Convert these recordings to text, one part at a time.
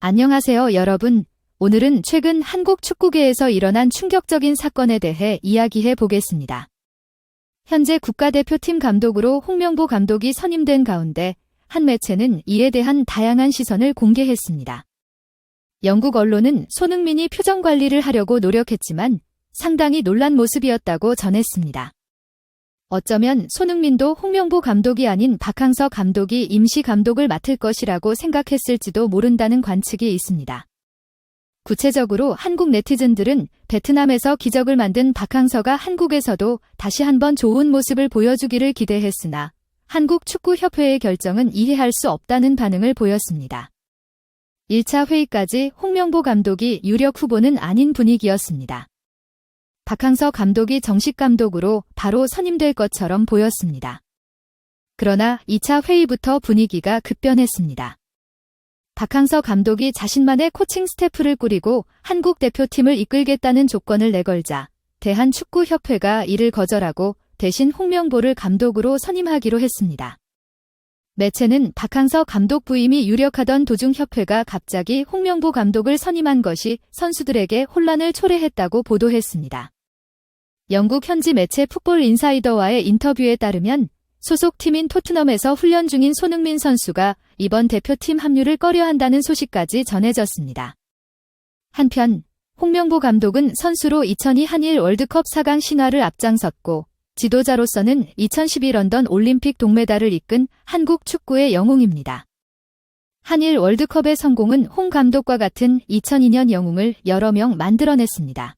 안녕하세요, 여러분. 오늘은 최근 한국 축구계에서 일어난 충격적인 사건에 대해 이야기해 보겠습니다. 현재 국가대표팀 감독으로 홍명보 감독이 선임된 가운데 한 매체는 이에 대한 다양한 시선을 공개했습니다. 영국 언론은 손흥민이 표정 관리를 하려고 노력했지만 상당히 놀란 모습이었다고 전했습니다. 어쩌면 손흥민도 홍명보 감독이 아닌 박항서 감독이 임시 감독을 맡을 것이라고 생각했을지도 모른다는 관측이 있습니다. 구체적으로 한국 네티즌들은 베트남에서 기적을 만든 박항서가 한국에서도 다시 한번 좋은 모습을 보여주기를 기대했으나 한국축구협회의 결정은 이해할 수 없다는 반응을 보였습니다. 1차 회의까지 홍명보 감독이 유력 후보는 아닌 분위기였습니다. 박항서 감독이 정식 감독으로 바로 선임될 것처럼 보였습니다. 그러나 2차 회의부터 분위기가 급변했습니다. 박항서 감독이 자신만의 코칭 스태프를 꾸리고 한국 대표팀을 이끌겠다는 조건을 내걸자 대한축구협회가 이를 거절하고 대신 홍명보를 감독으로 선임하기로 했습니다. 매체는 박항서 감독 부임이 유력하던 도중 협회가 갑자기 홍명보 감독을 선임한 것이 선수들에게 혼란을 초래했다고 보도했습니다. 영국 현지 매체 풋볼 인사이더와의 인터뷰에 따르면 소속 팀인 토트넘에서 훈련 중인 손흥민 선수가 이번 대표팀 합류를 꺼려한다는 소식까지 전해졌습니다. 한편 홍명보 감독은 선수로 2002 한일 월드컵 4강 신화를 앞장섰고 지도자로서는 2012 런던 올림픽 동메달을 이끈 한국 축구의 영웅입니다. 한일 월드컵의 성공은 홍 감독과 같은 2002년 영웅을 여러 명 만들어냈습니다.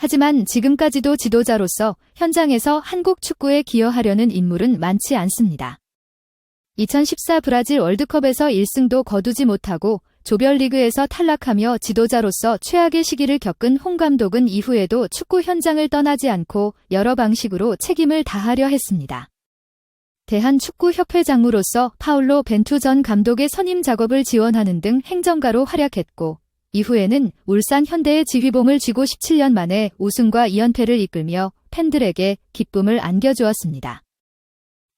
하지만 지금까지도 지도자로서 현장에서 한국 축구에 기여하려는 인물은 많지 않습니다. 2014 브라질 월드컵에서 1승도 거두지 못하고 조별리그에서 탈락하며 지도자로서 최악의 시기를 겪은 홍 감독은 이후에도 축구 현장을 떠나지 않고 여러 방식으로 책임을 다하려 했습니다. 대한축구협회 장무로서 파울로 벤투 전 감독의 선임 작업을 지원하는 등 행정가로 활약했고 이후에는 울산 현대의 지휘봉을 쥐고 17년 만에 우승과 2연패를 이끌며 팬들에게 기쁨을 안겨주었습니다.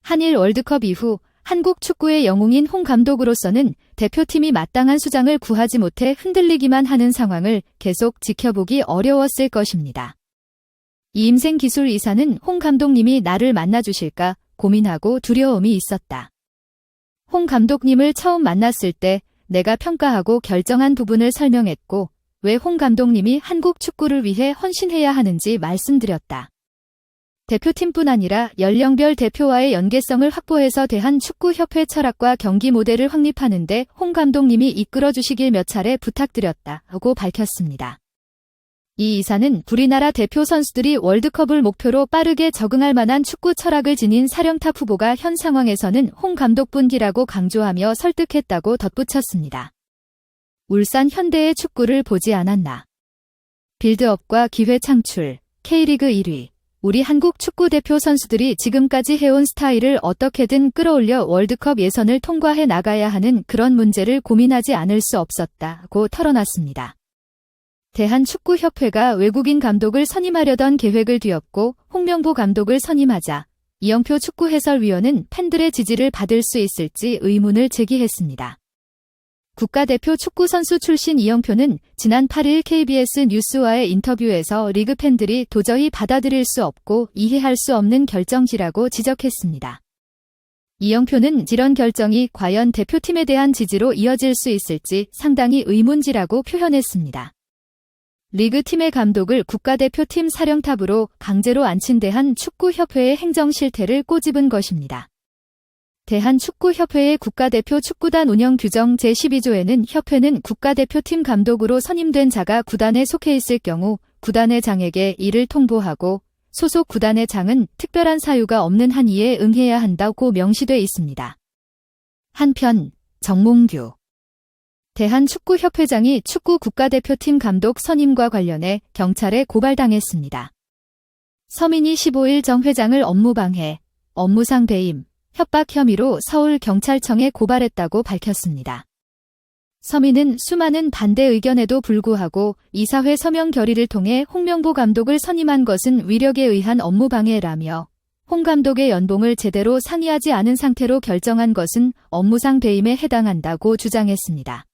한일 월드컵 이후 한국 축구의 영웅인 홍 감독으로서는 대표팀이 마땅한 수장을 구하지 못해 흔들리기만 하는 상황을 계속 지켜보기 어려웠을 것입니다. 이임생 기술 이사는 홍 감독님이 나를 만나주실까 고민하고 두려움이 있었다. 홍 감독님을 처음 만났을 때 내가 평가하고 결정한 부분을 설명했고 왜 홍 감독님이 한국 축구를 위해 헌신해야 하는지 말씀드렸다. 대표팀뿐 아니라 연령별 대표와의 연계성을 확보해서 대한축구협회 철학과 경기 모델을 확립하는 데 홍 감독님이 이끌어주시길 몇 차례 부탁드렸다고 밝혔습니다. 이 이사는 우리나라 대표 선수들이 월드컵을 목표로 빠르게 적응할 만한 축구 철학을 지닌 사령탑 후보가 현 상황에서는 홍 감독뿐이라고 강조하며 설득했다고 덧붙였습니다. 울산 현대의 축구를 보지 않았나. 빌드업과 기회 창출, K리그 1위. 우리 한국 축구대표 선수들이 지금까지 해온 스타일을 어떻게든 끌어올려 월드컵 예선을 통과해 나가야 하는 그런 문제를 고민하지 않을 수 없었다고 털어놨습니다. 대한축구협회가 외국인 감독을 선임하려던 계획을 뒤엎고 홍명보 감독을 선임하자 이영표 축구해설위원은 팬들의 지지를 받을 수 있을지 의문을 제기했습니다. 국가대표 축구선수 출신 이영표는 지난 8일 KBS 뉴스와의 인터뷰에서 리그 팬들이 도저히 받아들일 수 없고 이해할 수 없는 결정지라고 지적했습니다. 이영표는 이런 결정이 과연 대표팀에 대한 지지로 이어질 수 있을지 상당히 의문지라고 표현했습니다. 리그팀의 감독을 국가대표팀 사령탑으로 강제로 앉힌 대한축구협회의 행정 실태를 꼬집은 것입니다. 대한축구협회의 국가대표 축구단 운영 규정 제12조에는 협회는 국가대표팀 감독으로 선임된 자가 구단에 속해 있을 경우 구단의 장에게 이를 통보하고 소속 구단의 장은 특별한 사유가 없는 한 이에 응해야 한다고 명시돼 있습니다. 한편 정몽규 대한축구협회장이 축구 국가대표팀 감독 선임과 관련해 경찰에 고발당했습니다. 서민이 15일 정 회장을 업무방해, 업무상 배임, 협박 혐의로 서울경찰청에 고발했다고 밝혔습니다. 서민은 수많은 반대 의견에도 불구하고 이사회 서명 결의를 통해 홍명보 감독을 선임한 것은 위력에 의한 업무방해라며 홍 감독의 연봉을 제대로 상의하지 않은 상태로 결정한 것은 업무상 배임에 해당한다고 주장했습니다.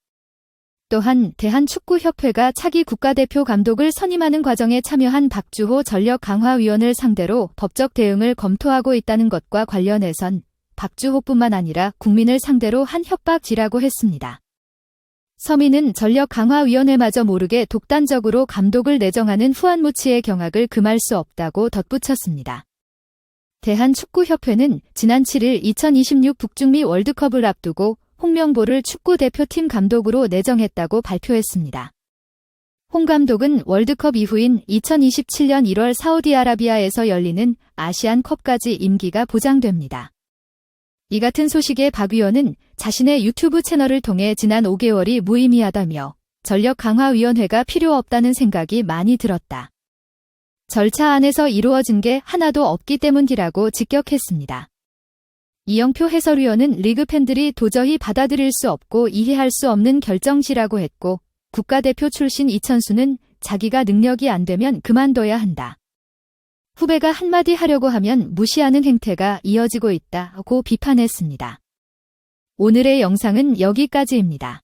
또한 대한축구협회가 차기 국가대표 감독을 선임하는 과정에 참여한 박주호 전력강화위원을 상대로 법적 대응을 검토하고 있다는 것과 관련해선 박주호뿐만 아니라 국민을 상대로 한 협박이라고 했습니다. 서민은 전력강화위원회마저 모르게 독단적으로 감독을 내정하는 후안무치의 경악을 금할 수 없다고 덧붙였습니다. 대한축구협회는 지난 7일 2026 북중미 월드컵을 앞두고 홍명보를 축구대표팀 감독으로 내정했다고 발표했습니다. 홍 감독은 월드컵 이후인 2027년 1월 사우디아라비아에서 열리는 아시안컵까지 임기가 보장됩니다. 이 같은 소식에 박 위원은 자신의 유튜브 채널을 통해 지난 5개월이 무의미하다며 전력강화위원회가 필요 없다는 생각이 많이 들었다. 절차 안에서 이루어진 게 하나도 없기 때문이라고 직격했습니다. 이영표 해설위원은 리그 팬들이 도저히 받아들일 수 없고 이해할 수 없는 결정지라고 했고 국가대표 출신 이천수는 자기가 능력이 안 되면 그만둬야 한다. 후배가 한마디 하려고 하면 무시하는 행태가 이어지고 있다고 비판했습니다. 오늘의 영상은 여기까지입니다.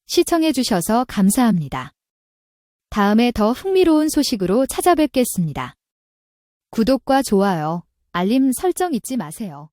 시청해주셔서 감사합니다. 다음에 더 흥미로운 소식으로 찾아뵙겠습니다. 구독과 좋아요, 알림 설정 잊지 마세요.